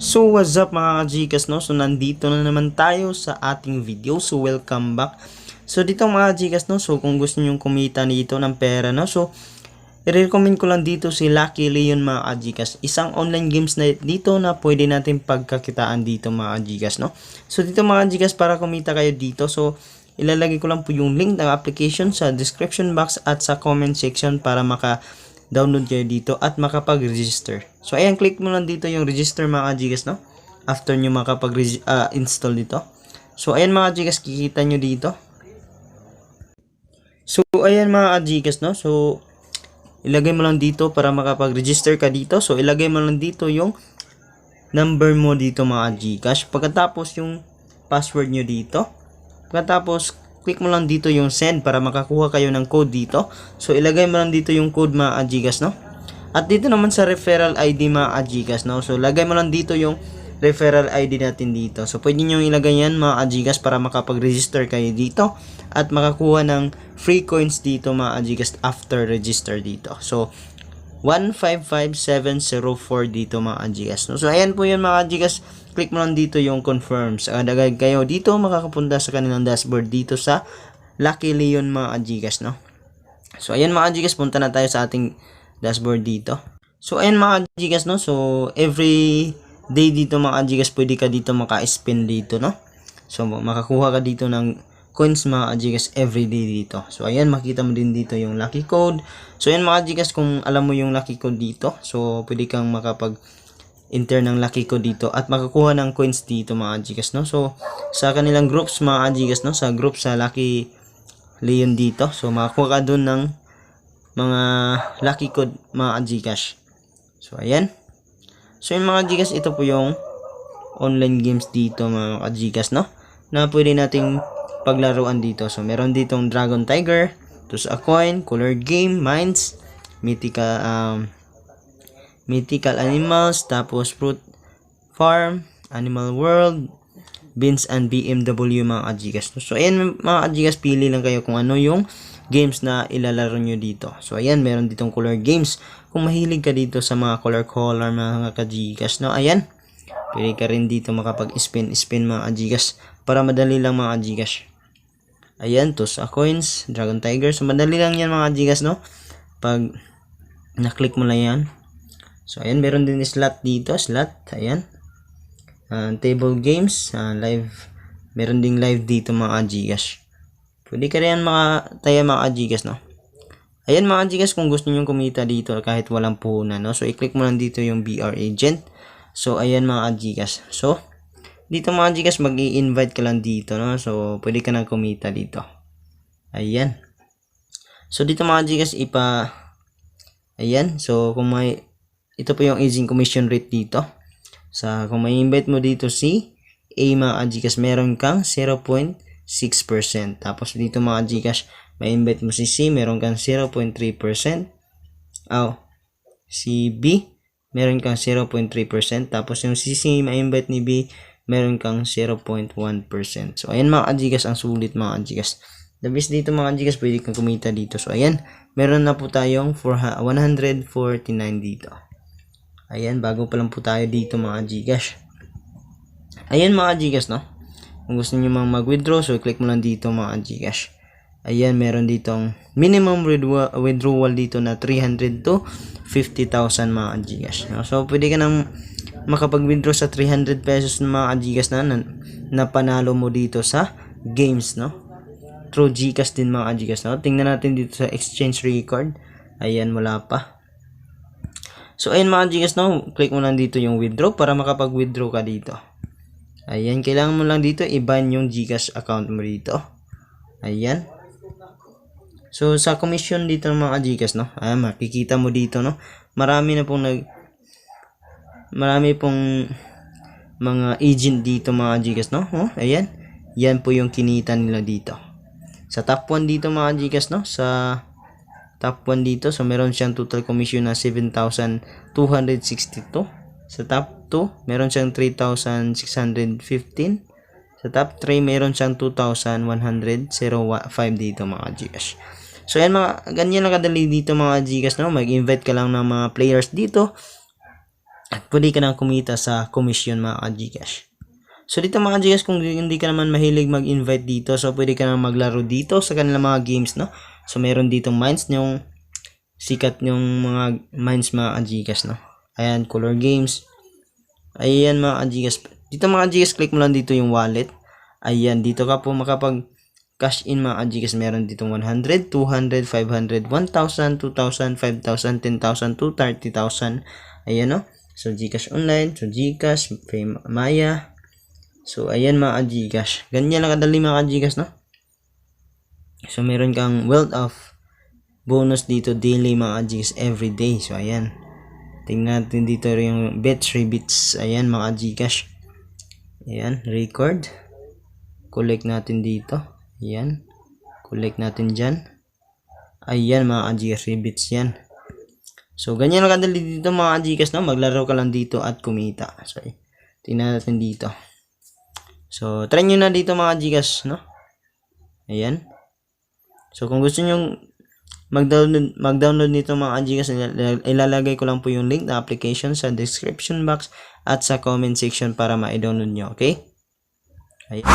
So what's up mga ka-Gcash, no? So nandito na naman tayo sa ating video. So welcome back. So dito mga ka-Gcash, no? So kung gusto niyo kumita dito ng pera, no? So i-recommend ko lang dito si Lucky Leon mga ka-Gcash. Isang online games na dito na pwede natin pagkakitaan dito mga ka-Gcash, no? So dito mga ka-Gcash, para kumita kayo dito, so ilalagay ko lang po yung link ng application sa description box at sa comment section para download kayo dito at makapag-register. So ayan, click mo lang dito yung register mga Gcash, no? After nyo makapag-install dito. So ayan mga Gcash, kikita nyo dito. So ayan mga Gcash, no? So ilagay mo lang dito para makapag-register ka dito. So ilagay mo lang dito yung number mo dito mga Gcash. Pagkatapos yung password nyo dito. Pagkatapos click mo lang dito yung send para makakuha kayo ng code dito. So ilagay mo lang dito yung code mga Gcash, no? At dito naman sa referral ID mga Gcash, no? So lagay mo lang dito yung referral ID natin dito. So pwede nyo ilagay yan mga Gcash para makapag-register kayo dito at makakuha ng free coins dito mga Gcash after register dito. So 155704 dito mga Gcash, no? So ayan po yun mga Gcash. Click mo lang dito yung confirm. Agad kayo dito makakapunta sa kanilang dashboard dito sa Lucky Leon mga Gcash, no? So ayan mga Gcash, punta na tayo sa ating dashboard dito. So ayan mga Gcash, no? So every day dito mga Gcash, pwede ka dito maka-spin dito, no? So makakuha ka dito ng coins mga Gcash every day dito. So ayan, makita mo din dito yung lucky code. So ayan mga Gcash, kung alam mo yung lucky code dito, so pwede kang enter ng lucky code dito at makakuha ng coins dito mga Gcash, no? So sa kanilang groups mga Gcash, no? Sa group sa Lucky Leon dito, so makakuha ka dun ng mga lucky code mga Gcash. So ayan. So yung mga Gcash, ito po yung online games dito mga Gcash, no? Na pwede nating paglaruan dito. So meron ditong Dragon Tiger, Toss a Coin, Colored Game, Mines, Mythical Animals, tapos Fruit Farm, Animal World, Beans and BMW mga Gcash. So ayan mga Gcash, pili lang kayo kung ano yung games na ilalaro nyo dito. So ayan, meron ditong color games. Kung mahilig ka dito sa mga color mga Gcash, no? Ayan, pili ka rin dito makapag-spin mga Gcash para madali lang mga Gcash. Ayan, Toss a Coins, Dragon Tiger. So madali lang yan mga Gcash, no? Pag na-click mo lang yan. So ayan, meron din slot dito, ayan. Table games, live. Meron ding live dito mga Gcash. Pwede ka rin makataya mga Gcash, no? Ayan mga Gcash, kung gusto niyo kumita dito kahit walang puhunan, no? So i-click mo lang dito yung BR agent. So ayan mga Gcash. So dito mga Gcash, mag-i-invite ka lang dito, no? So pwede ka nang kumita dito. Ayan. So dito mga Gcash, ayan. So ito po yung aging commission rate dito. Kung may invite mo dito si A mga Gcash, meron kang 0.6%. Tapos dito mga Gcash, may invite mo si C, meron kang 0.3%. Si B, meron kang 0.3%. Tapos yung si C, may invite ni B, meron kang 0.1%. So ayan mga Gcash, ang sulit mga Gcash. The best dito mga Gcash, pwede kang kumita dito. So ayan, meron na po tayong 149 dito. Ayan, bago pa lang po tayo dito mga Gcash. Ayan mga Gcash, no? Kung gusto niyo mag-withdraw, so click mo lang dito mga Gcash. Ayan, meron ditong minimum withdrawal dito na 300 to 50,000 mga Gcash, no? So pwede ka nang makapag-withdraw sa 300 pesos mga Gcash na panalo mo dito sa games, no? Through Gcash din mga Gcash, no? Tingnan natin dito sa exchange record. Ayan, wala pa. So ayan mga Gcash, no? Click mo lang dito yung withdraw para makapag-withdraw ka dito. Ayan, kailangan mo lang dito i-ban yung Gcash account mo dito. Ayan. So sa commission dito ng mga Gcash, no? Ayan, makikita mo dito, no? Marami pong mga agent dito mga Gcash, no? Ayan. Yan po yung kinita nila dito. Sa top 1 dito mga Gcash, no? Sa top 1 dito, so meron siyang total commission na 7,262. Sa top 2, meron siyang 3,615. Sa top 3, meron siyang 2,105 dito mga Gcash. So yan, ganyan lang kadali dito mga Gcash, no? Mag-invite ka lang ng mga players dito At pwede ka nang kumita sa commission mga ka-Gcash. So dito mga Gcash, kung hindi ka naman mahilig mag-invite dito, so pwede ka nang maglaro dito sa kanilang mga games, no? So meron dito mines, yung sikat yung mga mines mga Gcash, no? Ayan, color games. Ayan mga Gcash. Dito mga Gcash, click mo lang dito yung wallet. Ayan, dito ka po makapag cash in mga Gcash. Meron dito 100, 200, 500, 1,000, 2,000, 5,000, 10,000, to 30,000. Ayan, no? So Gcash online, so Gcash, Maya. So, ayan mga Gcash. Ganyan lang kadali mga Gcash, no? So, meron kang wealth of bonus dito daily mga Gcash every day. So, ayan. Tingnan natin dito yung bets, rebits. Ayan mga Gcash. Ayan, record. Collect natin dito. Ayan. Collect natin dyan. Ayan mga Gcash, rebits yan. So, ganyan lang kadali dito mga Gcash, no? Maglaro ka lang dito at kumita. So, tingnan natin dito. So, try nyo na dito mga Gcash, no? Ayan. So, kung gusto nyo mag-download nito mga Gcash, ilalagay ko lang po yung link na application sa description box at sa comment section para ma-download nyo, okay? Ayan.